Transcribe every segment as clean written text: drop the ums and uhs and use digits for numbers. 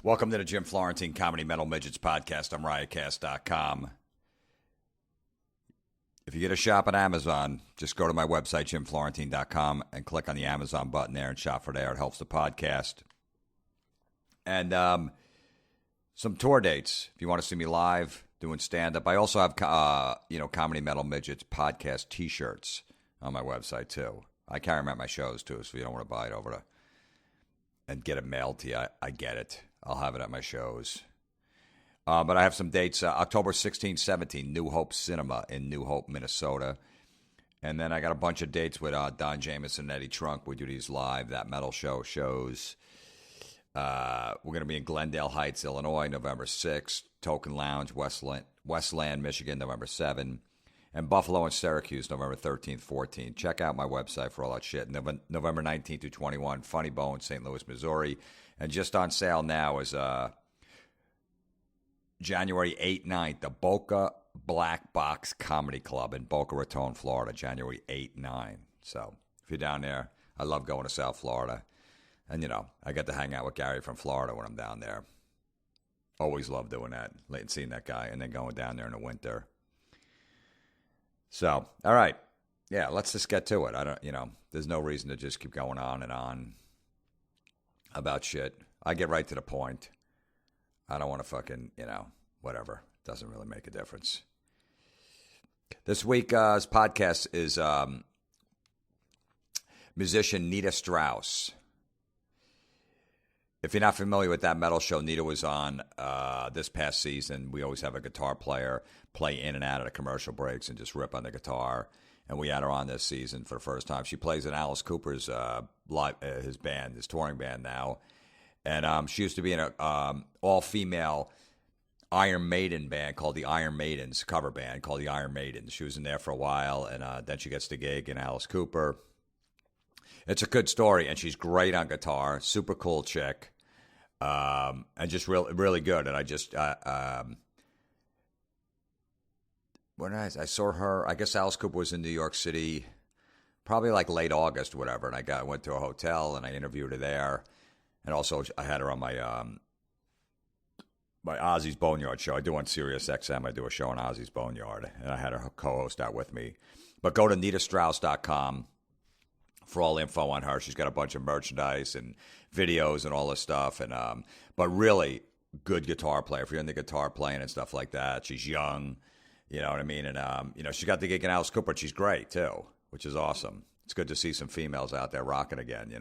Welcome to the Jim Florentine Comedy Metal Midgets podcast on riotcast.com. If you get a shop at Amazon, just go to my website, jimflorentine.com, and click on the Amazon button there and shop for there. It helps the podcast. And some tour dates. If you want to see me live doing stand-up. I also have, Comedy Metal Midgets podcast T-shirts on my website, too. I carry them at my shows, too, so if you don't want to buy it over to and get it mailed to you, I get it. I'll have it at my shows. But I have some dates. October 16, 17, New Hope Cinema in New Hope, Minnesota. And then I got a bunch of dates with Don Jamieson and Eddie Trunk. We do these live, that metal shows. We're going to be in Glendale Heights, Illinois, November 6th. Token Lounge, Westland, Michigan, November 7th. And Buffalo and Syracuse, November 13th, 14th. Check out my website for all that shit. November 19th through 21, Funny Bone, St. Louis, Missouri. And just on sale now is January 8th, 9th, the Boca Black Box Comedy Club in Boca Raton, Florida, January 8th, 9th. So if you're down there, I love going to South Florida. And, I get to hang out with Gary from Florida when I'm down there. Always love doing that, seeing that guy, and then going down there in the winter. So, all right. Yeah, let's just get to it. There's no reason to just keep going on and on about shit. I get right to the point. I don't want to fucking, whatever. Doesn't really make a difference. This week's podcast is musician Nita Strauss. If you're not familiar with that metal show Nita was on this past season, we always have a guitar player play in and out of the commercial breaks and just rip on the guitar. And we had her on this season for the first time. She plays in Alice Cooper's his band, his touring band now. And she used to be in an all-female Iron Maiden band called the Iron Maidens, cover band called the Iron Maidens. She was in there for a while, and then she gets the gig in Alice Cooper. It's a good story, and she's great on guitar, super cool chick, and just really, really good. And I just, when I saw her, I guess Alice Cooper was in New York City, probably like late August, whatever. And I went to a hotel and I interviewed her there, and also I had her on my my Ozzy's Boneyard show. I do on Sirius XM. I do a show on Ozzy's Boneyard, and I had her co-host out with me. But go to nitastrauss.com. for all info on her. She's got a bunch of merchandise and videos and all this stuff. And but really good guitar player. If you're into guitar playing and stuff like that, she's young. You know what I mean? And she got the gig in Alice Cooper. And she's great too, which is awesome. It's good to see some females out there rocking again.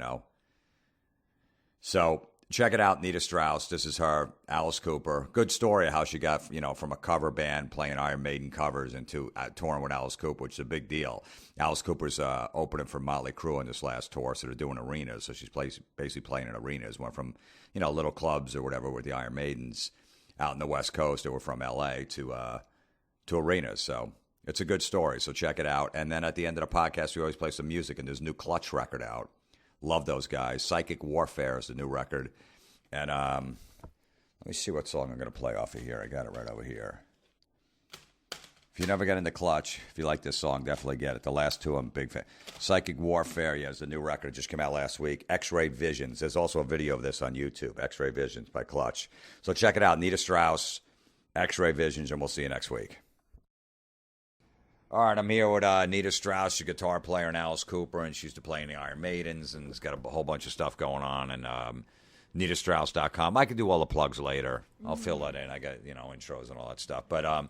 So check it out, Nita Strauss. This is her, Alice Cooper. Good story of how she got, from a cover band playing Iron Maiden covers into touring with Alice Cooper, which is a big deal. Alice Cooper's opening for Motley Crue in this last tour, so they're doing arenas. So she's basically playing in arenas. Went from, little clubs or whatever with the Iron Maidens out in the West Coast that were from L.A. to arenas. So it's a good story. So check it out. And then at the end of the podcast, we always play some music, and there's a new Clutch record out. Love those guys. Psychic Warfare is the new record. And let me see what song I'm going to play off of here. I got it right over here. If you never get into Clutch, if you like this song, definitely get it. The last two, I'm a big fan. Psychic Warfare, is the new record. It just came out last week. X-Ray Visions. There's also a video of this on YouTube. X-Ray Visions by Clutch. So check it out. Nita Strauss, X-Ray Visions, and we'll see you next week. All right, I'm here with Nita Strauss, a guitar player in Alice Cooper, and she used to play in the Iron Maidens, and it's got a whole bunch of stuff going on, and nitastrauss.com. I can do all the plugs later. I'll fill that in. I got, intros and all that stuff. But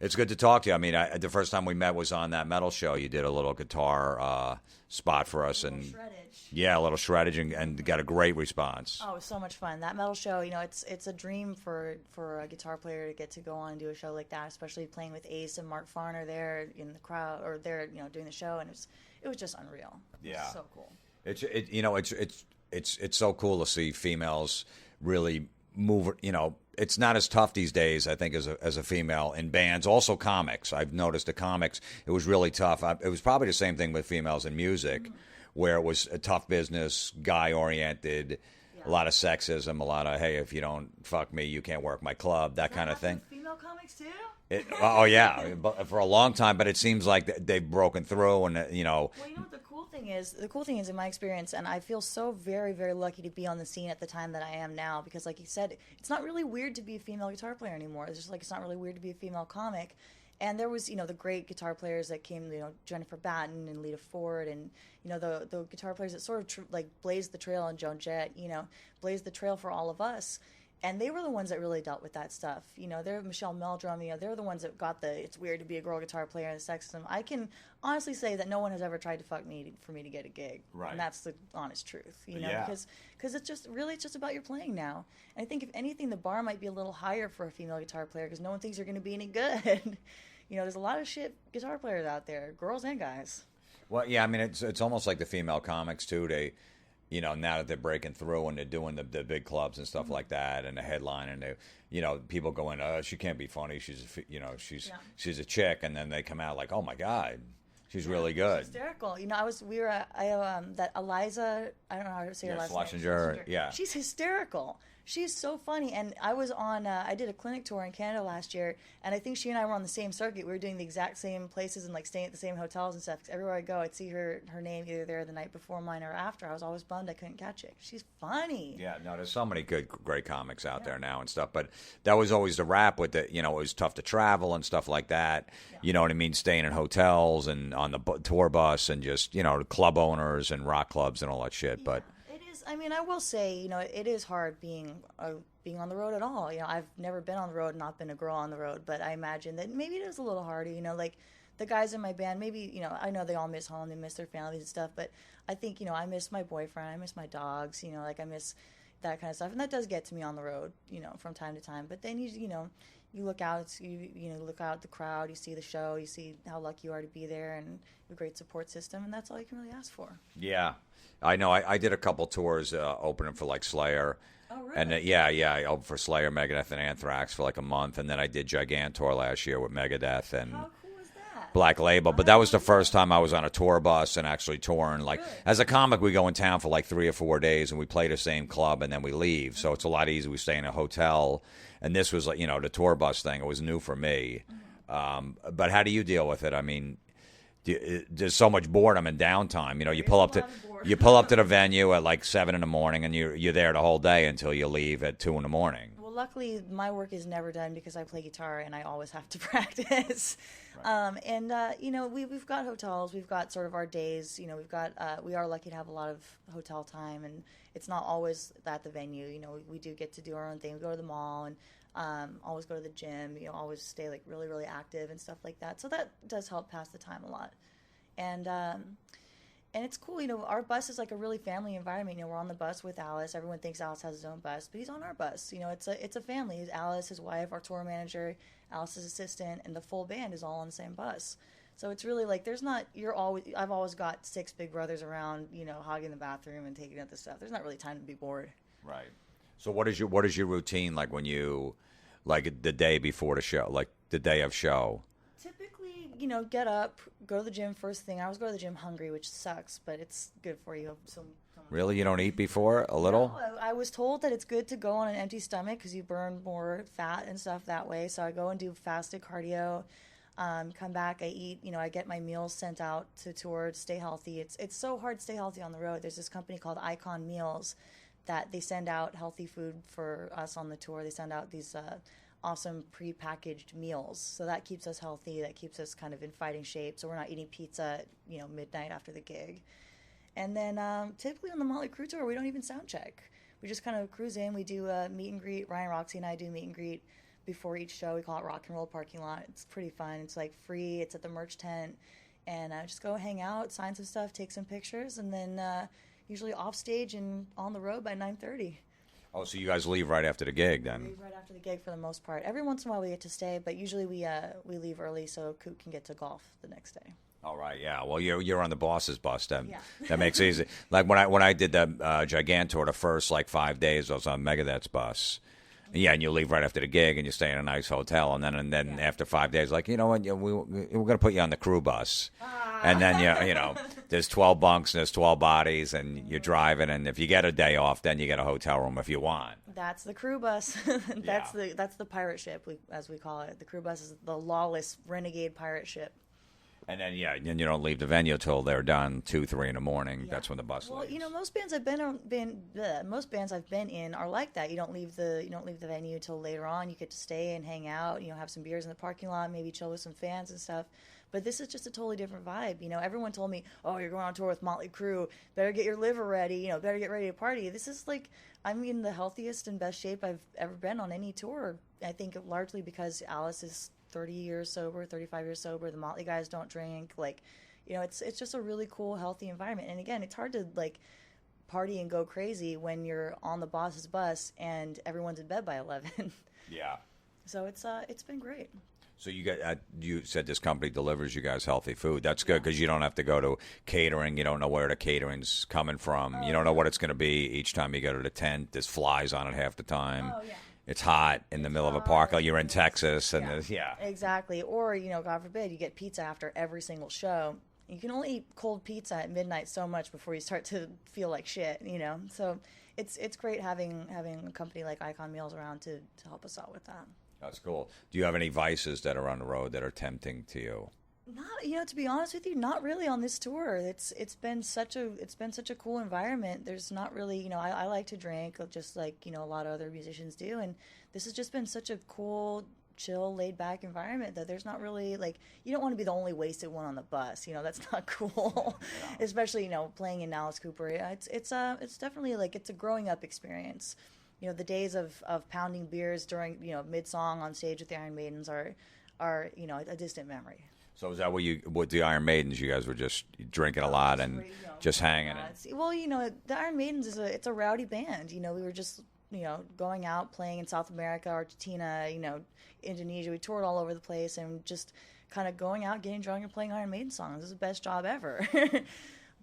it's good to talk to you. I mean, the first time we met was on that metal show. You did a little guitar spot for us. And shreddage. Yeah, a little shreddage, and got a great response. Oh, it was so much fun. That metal show, it's a dream for a guitar player to get to go on and do a show like that, especially playing with Ace and Mark Farner there in the crowd, or there, doing the show, and it was just unreal. Yeah. So cool. It's so cool to see females really move. It's not as tough these days, I think, as a female in bands. Also, comics. I've noticed the comics. It was really tough. It was probably the same thing with females in music, where it was a tough business, guy oriented, a lot of sexism, a lot of hey, if you don't fuck me, you can't work my club, that kind of thing. Female comics too. Oh yeah, but for a long time. But it seems like they've broken through, and Well, what the cool thing cool thing is in my experience, and I feel so very, very lucky to be on the scene at the time that I am now, because like you said, it's not really weird to be a female guitar player anymore. It's just like, it's not really weird to be a female comic. And there was, the great guitar players that came, Jennifer Batten and Lita Ford, and, the guitar players that sort of blazed the trail, and Joan Jett, blazed the trail for all of us. And they were the ones that really dealt with that stuff. They're Michelle Meldrum, they're the ones that got it's weird to be a girl guitar player and the sexism. I can honestly say that no one has ever tried to fuck me for me to get a gig. Right. And that's the honest truth, Yeah. because it's just about your playing now. And I think if anything, the bar might be a little higher for a female guitar player, because no one thinks you're going to be any good. There's a lot of shit guitar players out there, girls and guys. Well, yeah, I mean, it's almost like the female comics, too. They, now that they're breaking through and they're doing the big clubs and stuff like that, and the headline, and they, people go in, she can't be funny. She's, she's a chick, and then they come out like, oh my God, she's really good. She's hysterical. That Eliza, I don't know how to say her last name. Schlesinger, yeah. She's hysterical. She's so funny. And I was I did a clinic tour in Canada last year, and I think she and I were on the same circuit. We were doing the exact same places and staying at the same hotels and stuff. 'Cause everywhere I go, I'd see her name either there the night before mine or after. I was always bummed I couldn't catch it. She's funny. Yeah, no, there's so many great comics out there now and stuff. But that was always the rap with it. It was tough to travel and stuff like that. Yeah. You know what I mean? Staying in hotels and on the tour bus, and just, club owners and rock clubs and all that shit. Yeah. But I will say, it is hard being on the road at all. I've never been on the road, not been a girl on the road, but I imagine that maybe it is a little harder. Like the guys in my band, maybe, I know they all miss home, they miss their families and stuff, but I think, I miss my boyfriend, I miss my dogs, I miss that kind of stuff, and that does get to me on the road, from time to time. But then you look out, you look out at the crowd, you see the show, you see how lucky you are to be there, and a great support system, and that's all you can really ask for. Yeah. I know. I did a couple tours opening for Slayer. Oh, really? And I opened for Slayer, Megadeth, and Anthrax for a month, and then I did Gigantor last year with Megadeth and How cool is that? Black Label. But that was the first time I was on a tour bus and actually touring. As a comic, we go in town for 3 or 4 days, and we play the same club, and then we leave. So it's a lot easier. We stay in a hotel, and this was the tour bus thing. It was new for me. But how do you deal with it? I mean, there's so much boredom and downtime. You pull up to the venue at 7 in the morning, and you're there the whole day until you leave at 2 in the morning. Well, luckily my work is never done because I play guitar and I always have to practice. Right. We've got hotels, we've got sort of our days. We are lucky to have a lot of hotel time, and it's not always at the venue. We do get to do our own thing. We go to the mall and always go to the gym, always stay really, really active and stuff like that. So that does help pass the time a lot. And it's cool, our bus is a really family environment. We're on the bus with Alice. Everyone thinks Alice has his own bus, but he's on our bus. It's a family. It's Alice, his wife, our tour manager, Alice's assistant, and the full band is all on the same bus. So it's really I've always got 6 big brothers around, hogging the bathroom and taking out the stuff. There's not really time to be bored. Right. So what is your routine when you the day before the show, the day of show? Typically, get up, go to the gym first thing. I always go to the gym hungry, which sucks, but it's good for you. Really? You don't eat before a little? No, I was told that it's good to go on an empty stomach because you burn more fat and stuff that way. So I go and do fasted cardio, come back, I eat, I get my meals sent out to tour to stay healthy. It's so hard to stay healthy on the road. There's this company called Icon Meals that they send out healthy food for us on the tour. They send out these awesome pre-packaged meals. So that keeps us healthy. That keeps us kind of in fighting shape. So we're not eating pizza at, midnight after the gig. And then typically on the Motley Crue tour, we don't even sound check. We just kind of cruise in. We do a meet and greet. Ryan Roxy and I do meet and greet before each show. We call it Rock and Roll Parking Lot. It's pretty fun. It's free. It's at the merch tent. And just go hang out, sign some stuff, take some pictures, and then usually off stage and on the road by 9:30. Oh, so you guys leave right after the gig then? We leave right after the gig for the most part. Every once in a while we get to stay, but usually we leave early so Coop can get to golf the next day. All right, yeah. Well, you're on the boss's bus then. Yeah. That makes it easy. When I did the Gigantor, the first 5 days, I was on Megadeth's bus. Yeah, and you leave right after the gig, and you stay in a nice hotel, and then after 5 days, we're going to put you on the crew bus, and then there's 12 bunks and there's 12 bodies, and you're driving, and if you get a day off, then you get a hotel room if you want. That's the crew bus. That's the pirate ship, as we call it. The crew bus is the lawless renegade pirate ship. And then, then you don't leave the venue till they're done, 2, 3 in the morning. Yeah. That's when the bus leaves. Well, most bands most bands I've been in are like that. You don't leave the venue till later on. You get to stay and hang out. Have some beers in the parking lot, maybe chill with some fans and stuff. But this is just a totally different vibe. Everyone told me, "Oh, you're going on tour with Motley Crue. Better get your liver ready. Better get ready to party." This is like, I'm in the healthiest and best shape I've ever been on any tour. I think largely because Alice is 30 years sober, 35 years sober. The Motley guys don't drink. It's just a really cool, healthy environment. And again, it's hard to party and go crazy when you're on the boss's bus and everyone's in bed by 11. Yeah. So it's been great. So you said this company delivers you guys healthy food. That's good because you don't have to go to catering. You don't know where the catering's coming from. You don't know what it's going to be each time you go to the tent. There's flies on it half the time. Oh, yeah. It's hot in the middle of a park. Like you're in Texas. And Exactly. Or, God forbid, you get pizza after every single show. You can only eat cold pizza at midnight so much before you start to feel like shit, So it's great having a company like Icon Meals around to help us out with that. That's cool. Do you have any vices that are on the road that are tempting to you? Not, to be honest with you, not really on this tour. It's been such a cool environment. There's not really, I like to drink just like, a lot of other musicians do. And this has just been such a cool, chill, laid back environment that there's not really you don't want to be the only wasted one on the bus. That's not cool. Yeah. Especially, playing in Alice Cooper. It's definitely it's a growing up experience. The days of pounding beers during, mid-song on stage with the Iron Maidens are a distant memory. So is that with the Iron Maidens, you guys were just drinking a lot and just hanging? Well, the Iron Maidens it's a rowdy band. We were just, going out, playing in South America, Argentina, Indonesia. We toured all over the place and just kind of going out, getting drunk and playing Iron Maiden songs. This is the best job ever.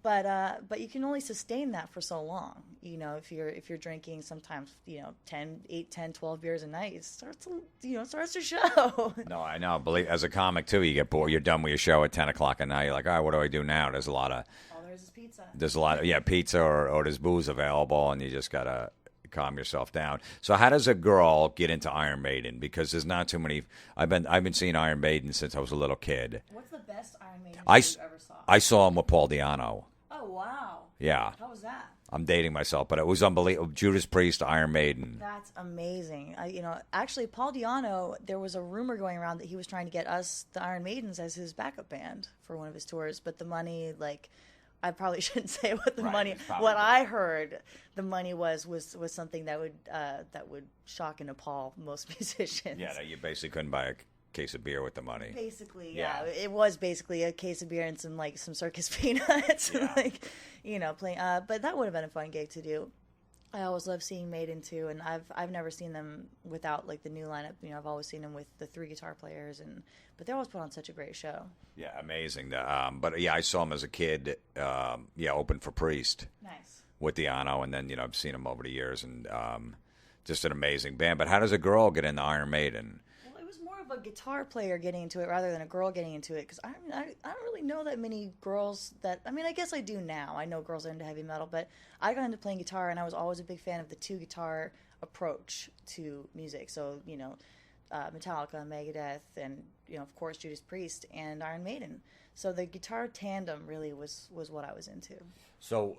But you can only sustain that for so long. If you're drinking sometimes 8, 10, 12 beers a night, it starts to show. No, I know. Believe as a comic too, you get bored. You're done with your show at 10 o'clock at night. You're like, all right, what do I do now? There's a lot of all there is pizza. There's a lot of pizza or there's booze available, and you just gotta calm yourself down. So how does a girl get into Iron Maiden? Because there's not too many. I've been seeing Iron Maiden since I was a little kid. What's the best Iron Maiden you ever saw? I saw him with Paul Di'Anno. Oh, wow. Yeah. How was that? I'm dating myself, but it was unbelievable. Judas Priest, Iron Maiden. That's amazing. Actually, Paul Di'Anno, there was a rumor going around that he was trying to get us, the Iron Maidens, as his backup band for one of his tours. But the money, I probably shouldn't say what the money. What I heard, the money was something that would shock and appall most musicians. Yeah, you basically couldn't buy a case of beer with the money. Basically, yeah. It was basically a case of beer and some circus peanuts, playing. But that would have been a fun gig to do. I always love seeing Maiden too, and I've never seen them without the new lineup. I've always seen them with the 3 guitar players, but they always put on such a great show. Yeah, amazing. But I saw them as a kid. Open for Priest. Nice. With Di'Anno, and then I've seen them over the years, and just an amazing band. But how does a girl get into Iron Maiden? A guitar player getting into it rather than a girl getting into it, because I don't really know that many girls that I guess I do now. I know girls are into heavy metal, but I got into playing guitar and I was always a big fan of the 2 guitar approach to music. So Metallica, Megadeth, and of course Judas Priest and Iron Maiden. So the guitar tandem really was what I was into. So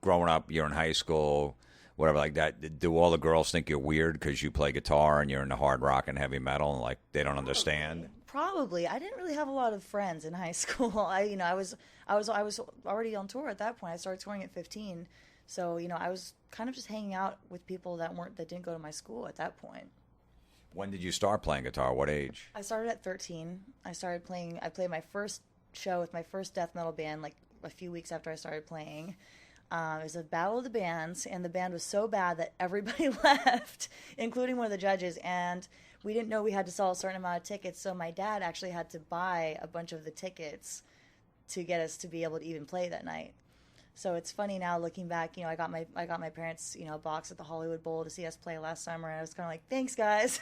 growing up, you're in high school, whatever like that, do all the girls think you're weird because you play guitar and you're into hard rock and heavy metal and they don't understand? Probably. I didn't really have a lot of friends in high school. I was already on tour at that point. I started touring at 15, so I was kind of just hanging out with people that didn't go to my school at that point. When did you start playing guitar? What age? I started at 13. I played my first show with my first death metal band a few weeks after I started playing. It was a battle of the bands, and the band was so bad that everybody left, including one of the judges, and we didn't know we had to sell a certain amount of tickets, so my dad actually had to buy a bunch of the tickets to get us to be able to even play that night. So it's funny now looking back, I got my parents, a box at the Hollywood Bowl to see us play last summer, and I was kind of like, thanks guys,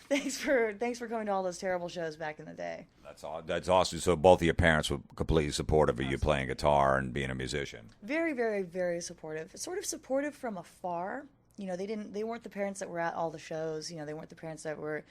thanks for coming to all those terrible shows back in the day. That's awesome. So both of your parents were completely supportive of you playing guitar and being a musician. Very, very, very supportive. Sort of supportive from afar. they weren't the parents that were at all the shows. They weren't the parents that were,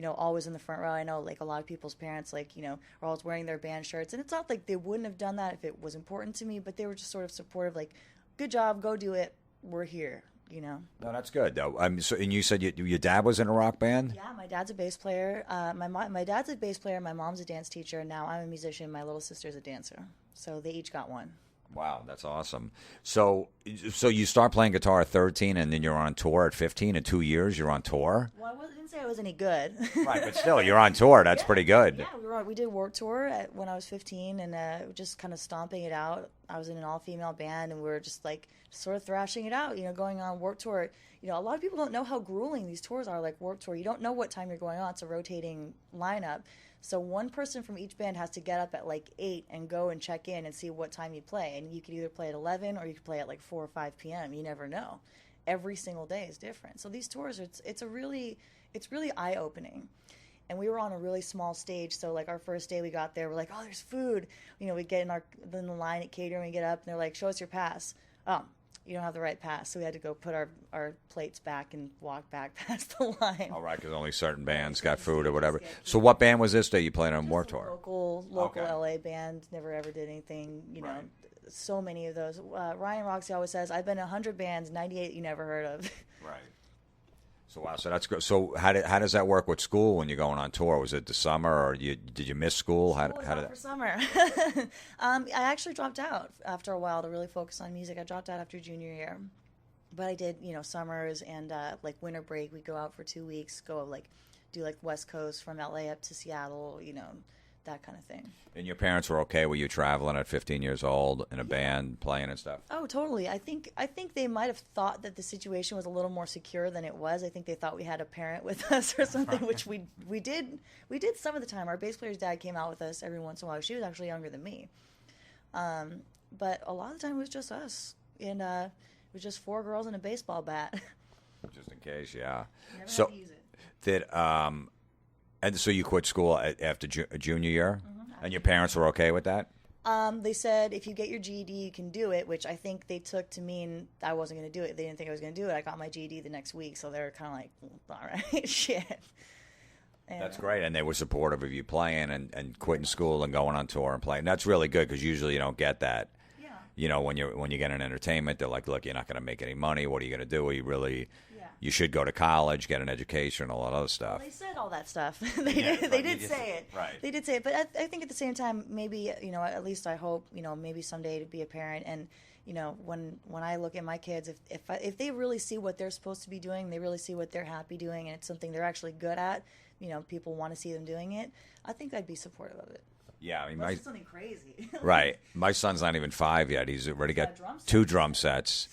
always in the front row. I know, like, a lot of people's parents, like, are always wearing their band shirts. And it's not like they wouldn't have done that if it was important to me, but they were just sort of supportive, like, good job, go do it, we're here, No, that's good, though. And you said your dad was in a rock band? Yeah, my dad's a bass player. My dad's a bass player, my mom's a dance teacher, and now I'm a musician. My little sister's a dancer. So they each got one. Wow, that's awesome. So you start playing guitar at 13, and then you're on tour at 15. In 2 years, you're on tour? Well, I didn't say I was any good. Right, but still, you're on tour. That's pretty good. Yeah, we did Warped Tour when I was 15, and just kind of stomping it out. I was in an all-female band, and we were just, like, sort of thrashing it out, going on Warped Tour. A lot of people don't know how grueling these tours are, like Warped Tour. You don't know what time you're going on. It's a rotating lineup. So one person from each band has to get up at like 8 and go and check in and see what time you play. And you could either play at 11 or you could play at like 4 or 5 p.m. You never know. Every single day is different. So these tours, it's really eye-opening. And we were on a really small stage. So like our first day we got there, we're like, oh, there's food. We get in the line at catering, we get up and they're like, show us your pass. Oh, you don't have the right pass. So we had to go put our plates back and walk back past the line. All right, because only certain bands got food or whatever. So what band was this that you played on Warped Tour? Local LA band. Never ever did anything, Right. So many of those. Ryan Roxy always says, I've been 100 bands, 98 you never heard of. Right. So wow, so that's good. So how does that work with school when you're going on tour? Was it the summer, or did you miss school? How did that? For summer. I actually dropped out after a while to really focus on music. I dropped out after junior year, but I did summers and like winter break. We'd go out for 2 weeks, do like West Coast from LA up to Seattle, that kind of thing. And your parents were okay with you traveling at 15 years old in a band, playing and stuff? Oh, totally. I think they might have thought that the situation was a little more secure than it was. I think they thought we had a parent with us or something, which we did. We did some of the time. Our bass player's dad came out with us every once in a while. She was actually younger than me. But a lot of the time it was just us. And it was just 4 girls and a baseball bat. Just in case, yeah. Never So had to use it. and so you quit school after junior year? And your parents were okay with that? They said, if you get your GED, you can do it, which I think they took to mean I wasn't going to do it. They didn't think I was going to do it. I got my GED the next week, so they were kind of like, all right, shit. And, That's great. And they were supportive of you playing and quitting school and going on tour and playing. That's really good because usually you don't get that. Yeah. When you get in entertainment, they're like, look, you're not going to make any money. What are you going to do? Yeah. You should go to college, get an education, all that other stuff. Well, they said all that stuff. They did say it. Right. They did say it. But I think at the same time, maybe, at least I hope, maybe someday to be a parent. And, when I look at my kids, if they really see what they're supposed to be doing, they really see what they're happy doing, and it's something they're actually good at, people want to see them doing it, I think I'd be supportive of it. Yeah, I mean, Unless it's something crazy. Right. My son's not even 5 yet. He's already got 2 drum sets.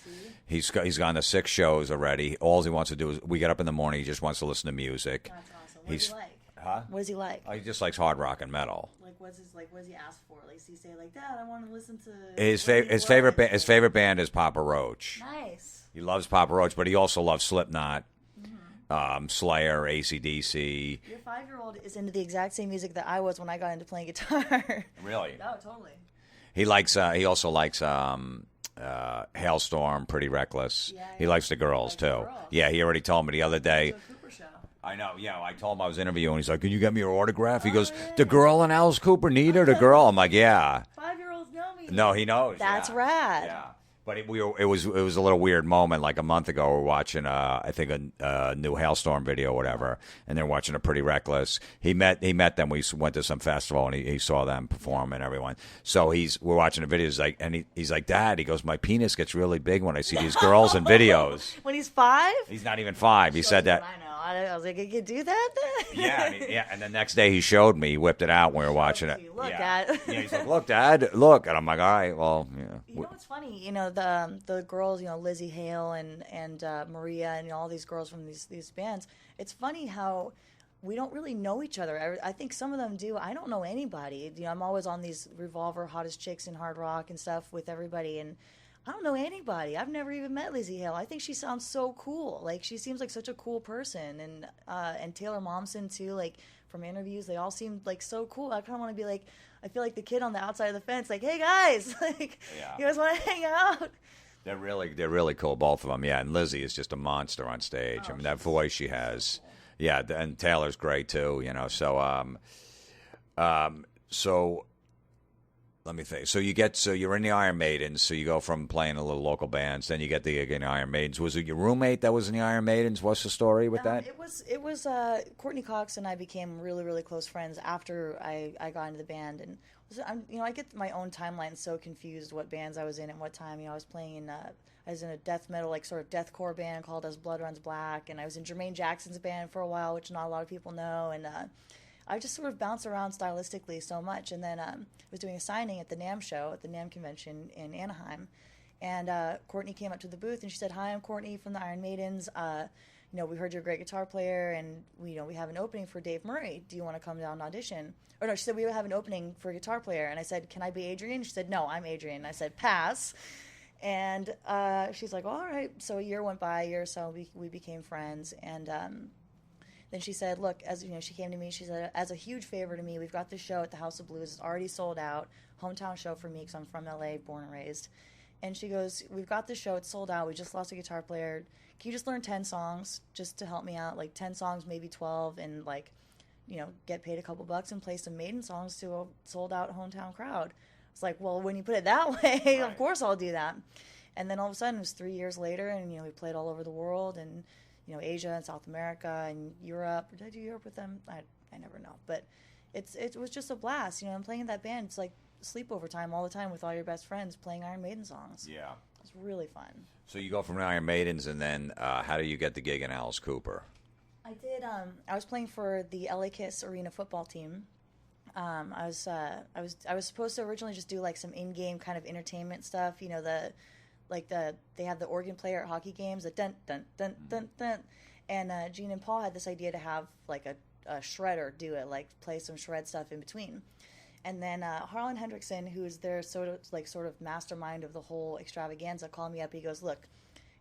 He's gone to 6 shows already. All he wants to do is we get up in the morning. He just wants to listen to music. That's awesome. What does he like? Huh? What does he like? He just likes hard rock and metal. What does he ask for? Like, does he say like, Dad, I want to listen to His favorite band is Papa Roach. Nice. He loves Papa Roach, but he also loves Slipknot, Slayer, AC/DC. Your 5-year-old is into the exact same music that I was when I got into playing guitar. Really? No, totally. He likes. He also likes Hailstorm, Pretty Reckless. Yeah, he likes the girls too. girls. Yeah, he already told me the other day. To a Cooper show. I know. Yeah, I told him I was interviewing. He's like, "Can you get me your autograph?" He goes, "The girl in Alice Cooper, Nita, the girl." I'm like, "Yeah." 5-year-olds know me. No, he knows. That's yeah. rad. Yeah. But it was a little weird moment. Like a month ago, we're watching I think a new Hailstorm video or whatever, and they're watching a Pretty Reckless. He met them. We went to some festival and he saw them perform and everyone. So we're watching the videos he's like, Dad. He goes, my penis gets really big when I see these girls in videos. When he's 5? He's not even 5. He said that. I know. I was like, I could do that then? Yeah. And the next day he showed me. He whipped it out when we were watching it. Look, yeah. Dad. Yeah. He's like, look, Dad, look. And I'm like, all right, well, yeah. You know what's funny? The girls, Lizzie Hale and Maria and all these girls from these bands. It's funny how we don't really know each other. I think some of them do. I don't know anybody. I'm always on these Revolver Hottest Chicks in Hard Rock and stuff with everybody, and I don't know anybody. I've never even met Lizzie Hale. I think she sounds so cool. Like, she seems like such a cool person, and Taylor Momsen too. Like, from interviews, they all seem like so cool. I kind of want to be like, I feel like the kid on the outside of the fence, like, hey guys, like, you guys want to hang out? They're really cool, both of them. Yeah, and Lizzie is just a monster on stage. I mean, that voice she has. So cool. Yeah, and Taylor's great too. So let me think. So you're in the Iron Maidens. So you go from playing a little local bands, then you get the gig in the Iron Maidens. Was it your roommate that was in the Iron Maidens? What's the story with that? It was Courtney Cox and I became really, really close friends after I got into the band. And I get my own timeline so confused what bands I was in at what time. I was playing in I was in a death metal, like sort of deathcore band called As Blood Runs Black, and I was in Jermaine Jackson's band for a while, which not a lot of people know. And I just sort of bounce around stylistically so much. And then I was doing a signing at the NAMM show, at the NAMM convention in Anaheim. And Courtney came up to the booth and she said, "Hi, I'm Courtney from the Iron Maidens. We heard you're a great guitar player, and we have an opening for Dave Murray. Do you want to come down and audition?" Or no, she said, "We have an opening for a guitar player." And I said, "Can I be Adrian?" She said, "No, I'm Adrian." And I said, "Pass." And she's like, "Well, all right." So a year went by, a year or so, we became friends. And then she said, "Look, she came to me. She said, as a huge favor to me, we've got this show at the House of Blues. It's already sold out. Hometown show for me because I'm from LA, born and raised." And she goes, "We've got this show. It's sold out. We just lost a guitar player. Can you just learn 10 songs just to help me out? Like 10 songs, maybe 12, and get paid a couple bucks and play some Maiden songs to a sold out hometown crowd." It's like, well, when you put it that way, right. Of course I'll do that. And then all of a sudden, it was 3 years later, and we played all over the world, and Asia and South America and Europe. Did I do Europe with them? I never know, but it was just a blast. I'm playing in that band. It's like sleepover time all the time with all your best friends playing Iron Maiden songs. Yeah, it's really fun. So you go from the Iron Maidens, and then how do you get the gig in Alice Cooper? I did. I was playing for the LA Kiss Arena football team. I was supposed to originally just do like some in-game kind of entertainment stuff. They have the organ player at hockey games, the dun dun dun dun dun, and Gene and Paul had this idea to have like a shredder do it, like play some shred stuff in between. And then Harlan Hendrickson, who is their sort of mastermind of the whole extravaganza, called me up. He goes, "Look,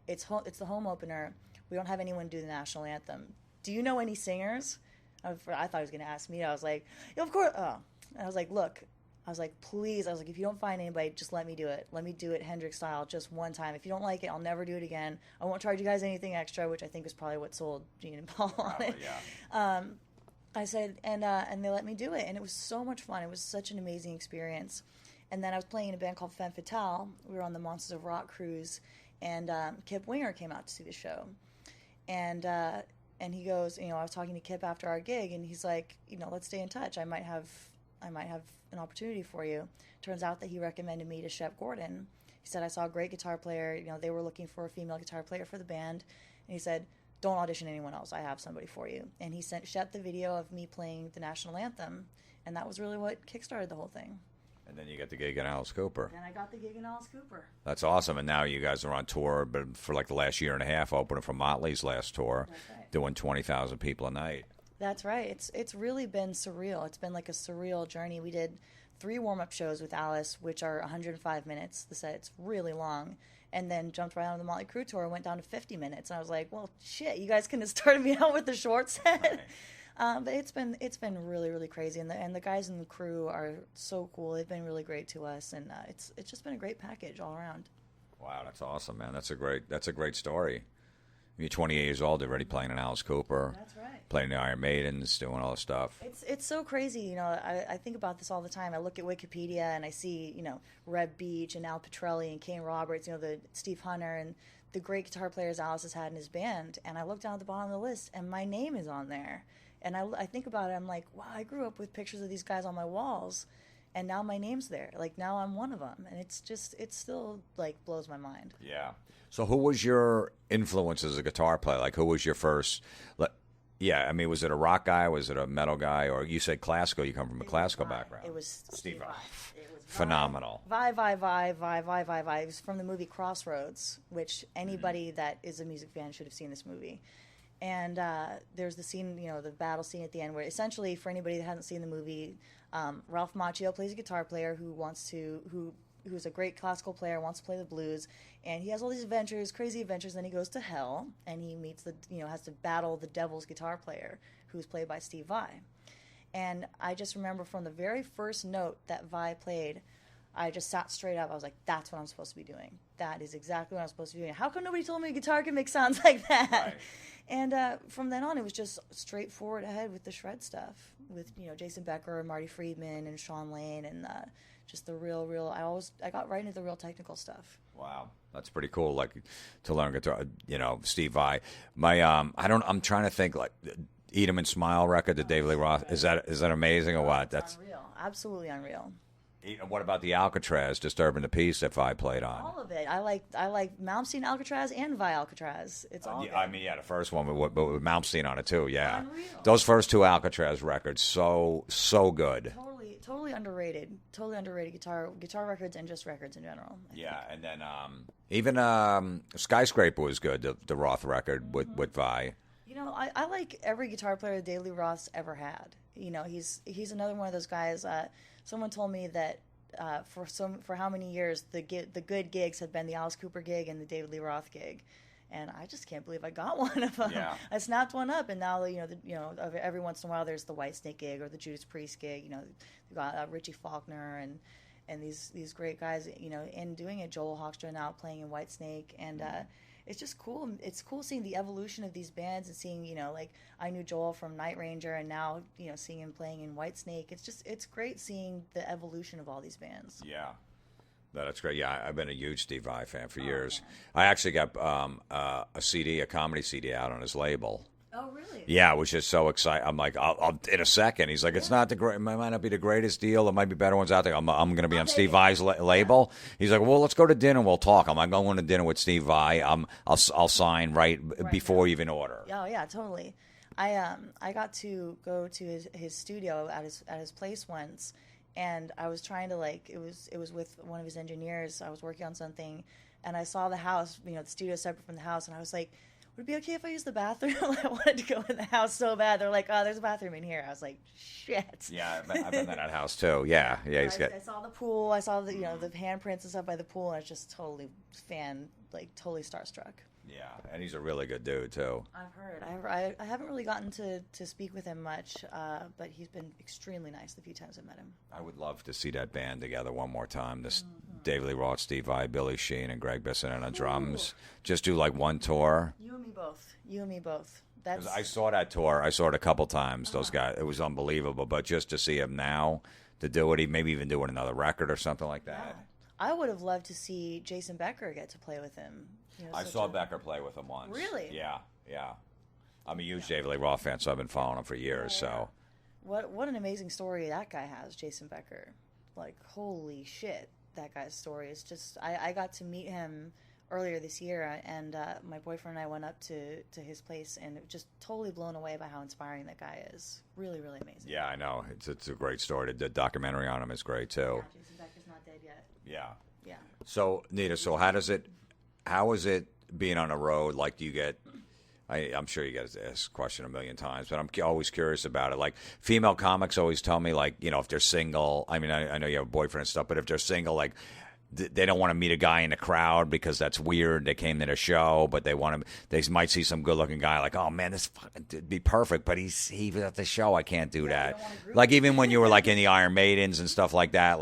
it's the home opener. We don't have anyone do the national anthem. Do you know any singers?" I thought he was going to ask me. I was like, "Yeah, of course." Oh. And I was like, "Look," I was like, "Please," I was like, "if you don't find anybody, just let me do it. Let me do it Hendrix style just one time. If you don't like it, I'll never do it again. I won't charge you guys anything extra," which I think is probably what sold Gene and Paul on it. Yeah. I said, and they let me do it, and it was so much fun. It was such an amazing experience. And then I was playing in a band called Femme Fatale. We were on the Monsters of Rock cruise, and Kip Winger came out to see the show. And he goes, I was talking to Kip after our gig, and he's like, "Let's stay in touch. I might have an opportunity for you." Turns out that he recommended me to Shep Gordon. He said, "I saw a great guitar player. They were looking for a female guitar player for the band." And he said, "Don't audition anyone else. I have somebody for you." And he sent Shep the video of me playing the national anthem, and that was really what kickstarted the whole thing. And then you get the gig in Alice Cooper. And I got the gig in Alice Cooper. That's awesome. And now you guys are on tour, but for like the last year and a half, opening for Motley's last tour, right. Doing 20,000 people a night. That's right. It's really been surreal. It's been like a surreal journey. We did 3 warm-up shows with Alice, which are 105 minutes. The set's really long. And then jumped right on the Motley Crue tour and went down to 50 minutes. And I was like, well, shit, you guys couldn't have started me out with the short set. Right. But it's been really, really crazy. And the guys in the crew are so cool. They've been really great to us. And it's just been a great package all around. Wow, that's awesome, man. That's a great story. You're 28 years old, already playing in Alice Cooper. That's right. Playing the Iron Maidens, doing all this stuff. It's so crazy. I think about this all the time. I look at Wikipedia and I see, Reb Beach and Al Petrelli and Kane Roberts, the Steve Hunter and the great guitar players Alice has had in his band. And I look down at the bottom of the list and my name is on there. And I think about it. I'm like, wow, I grew up with pictures of these guys on my walls. And now my name's there. Like, now I'm one of them. And it still, like, blows my mind. Yeah. So who was your influence as a guitar player? Like, who was your first... Yeah, I mean, was it a rock guy? Was it a metal guy? Or you said classical. You come from a classical background. It was Steve Vai. Phenomenal. Vai. It was from the movie Crossroads, which anybody that is a music fan should have seen this movie. And there's the scene, the battle scene at the end where essentially, for anybody that hasn't seen the movie, Ralph Macchio plays a guitar player who's a great classical player, wants to play the blues, and he has all these adventures, crazy adventures. Then he goes to hell, and he meets has to battle the devil's guitar player, who's played by Steve Vai. And I just remember from the very first note that Vai played, I just sat straight up. I was like, that's what I'm supposed to be doing. That is exactly what I'm supposed to be doing. How come nobody told me a guitar can make sounds like that? Right. And from then on, it was just straightforward ahead with the shred stuff, with Jason Becker, Marty Friedman, and Sean Lane, and just the real. I got right into the real technical stuff. Wow, that's pretty cool. Like to learn guitar, Steve Vai. I'm trying to think like Eat 'Em and Smile record, the David Lee Roth. Is that amazing or what? That's unreal, absolutely unreal. What about the Alcatraz, Disturbing the Peace that Vi played on? All of it. I like Malmsteen Alcatraz and Vi Alcatraz. It's all good. The first one, but with Malmsteen on it too. Yeah, Unreal. Those first two Alcatraz records, so good. Totally underrated. Totally underrated guitar records and just records in general. Yeah, and then even Skyscraper was good. The Roth record with Vi. I like every guitar player that David Lee Roth's ever had. He's another one of those guys. Someone told me that for how many years the good gigs had been the Alice Cooper gig and the David Lee Roth gig, and I just can't believe I got one of them. Yeah. I snapped one up, and now every once in a while there's the Whitesnake gig or the Judas Priest gig. We've got Richie Faulkner and these great guys. And doing it. Joel Hoekstra now playing in Whitesnake, and it's just cool. It's cool seeing the evolution of these bands and seeing, like I knew Joel from Night Ranger and now, seeing him playing in Whitesnake. It's great seeing the evolution of all these bands. Yeah. That's great. Yeah, I've been a huge Steve Vai fan for years. Yeah. I actually got a comedy CD out on his label. Oh, really? Yeah, I was just so excited. I'm like, I'll in a second. He's like, it's not it might not be the greatest deal. There might be better ones out there. I'm going to be on Steve Vai's label. He's like, well, let's go to dinner and we'll talk. I'm like, going to dinner with Steve Vai. I'll sign right before you even order. Oh yeah, totally. I got to go to his studio at his place once, and I was trying to it was with one of his engineers. I was working on something, and I saw the house. The studio separate from the house, and I was like, would it be okay if I use the bathroom? I wanted to go in the house so bad. They're like, oh, there's a bathroom in here. I was like, shit. Yeah, I've been in that house too. Yeah. I saw the pool. I saw the the handprints and stuff by the pool, and I was just totally totally starstruck. Yeah, and he's a really good dude too. I've heard. I haven't really gotten to speak with him much, but he's been extremely nice the few times I've met him. I would love to see that band together one more time. This David Lee Roth, Steve Vai, Billy Sheehan, and Greg Bissonette on drums. Just do one tour. You and me both. I saw that tour. I saw it a couple times. Those guys, it was unbelievable. But just to see him now, to do it, maybe even do another record or something like that. Yeah. I would have loved to see Jason Becker get to play with him. I saw Becker play with him once. Really? Yeah. I'm a huge David Lee Roth fan, so I've been following him for years. So, what an amazing story that guy has, Jason Becker. Holy shit, that guy's story is just. I got to meet him earlier this year, and my boyfriend and I went up to his place, and just totally blown away by how inspiring that guy is. Really, really amazing. Yeah, I know. It's a great story. The documentary on him is great too. Yeah, Jason Becker's not dead yet. Yeah. So Nita, how is it being on the road? Do you get? I'm sure you get this question a million times, but I'm always curious about it. Female comics always tell me, if they're single. I mean, I know you have a boyfriend and stuff, but if they're single, they don't want to meet a guy in the crowd because that's weird. They came to the show, but they might see some good-looking guy oh man, this would be perfect, but he was at the show. I can't do that. Even when you were in the Iron Maidens and stuff like that,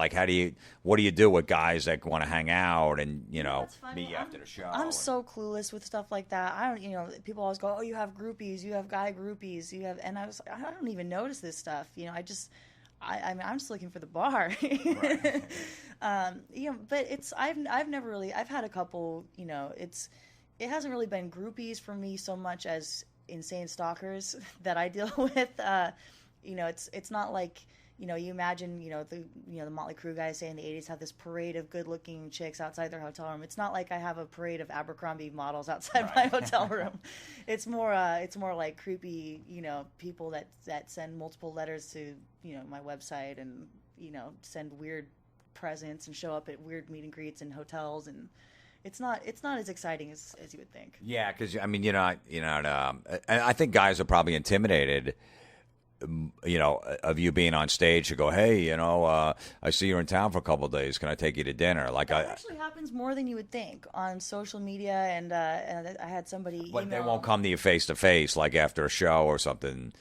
what do you do with guys that want to hang out and meet you after the show? I'm so clueless with stuff like that. I don't, people always go, oh, you have groupies, you have guy groupies, and I was I don't even notice this stuff. I'm just looking for the bar. Right. But I've never really, I've had a couple, it hasn't really been groupies for me so much as insane stalkers that I deal with. It's not you imagine, the Motley Crue guys say in the 80s have this parade of good-looking chicks outside their hotel room. It's not like I have a parade of Abercrombie models outside my hotel room. It's more like creepy, people that send multiple letters to, my website and, send weird presents and show up at weird meet and greets in hotels, and it's not as exciting as you would think. Yeah, because I think guys are probably intimidated of you being on stage to go, hey, I see you're in town for a couple of days. Can I take you to dinner? That actually happens more than you would think on social media, and I had somebody. But they won't come to you face to face after a show or something.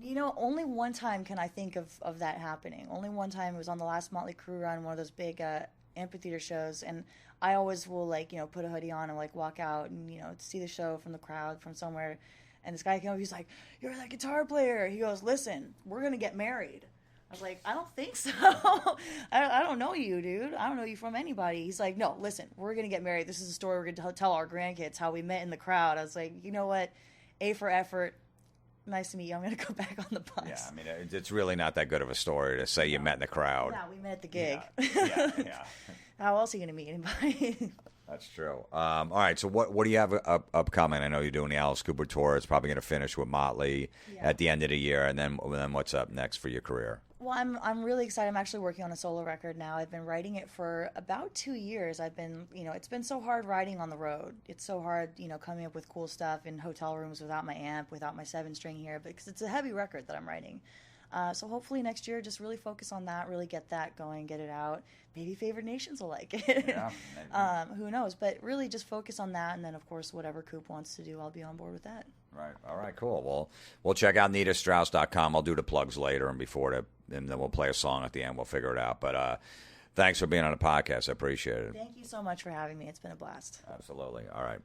Only one time can I think of that happening. Only one time. It was on the last Motley Crue run, one of those big amphitheater shows, and I always will like, put a hoodie on and like walk out and, see the show from the crowd from somewhere. And this guy came up, he's like, "You're that guitar player." He goes, "Listen, we're going to get married." I was like, "I don't think so." I don't know you, dude. I don't know you from anybody. He's like, "No, listen, we're going to get married. This is a story we're going to tell our grandkids, how we met in the crowd." I was like, "You know what? A for effort. Nice to meet you. I'm going to go back on the bus." Yeah, I mean, it's really not that good of a story to say you met in the crowd. Yeah, we met at the gig. Yeah. How else are you going to meet anybody? That's true. All right, so what do you have upcoming? I know you're doing the Alice Cooper tour. It's probably going to finish with Motley at the end of the year, and then what's up next for your career? Well, I'm really excited. I'm actually working on a solo record now. I've been writing it for about 2 years. I've been, it's been so hard writing on the road. It's so hard, coming up with cool stuff in hotel rooms without my amp, without my 7-string here, because it's a heavy record that I'm writing. So hopefully next year, just really focus on that, really get that going, get it out. Maybe Favored Nations will like it. Yeah, who knows? But really just focus on that, and then, of course, whatever Coop wants to do, I'll be on board with that. Right. All right, cool. Well, we'll check out nitastrauss.com. I'll do the plugs later and and then we'll play a song at the end. We'll figure it out. But thanks for being on the podcast. I appreciate it. Thank you so much for having me. It's been a blast. Absolutely. All right.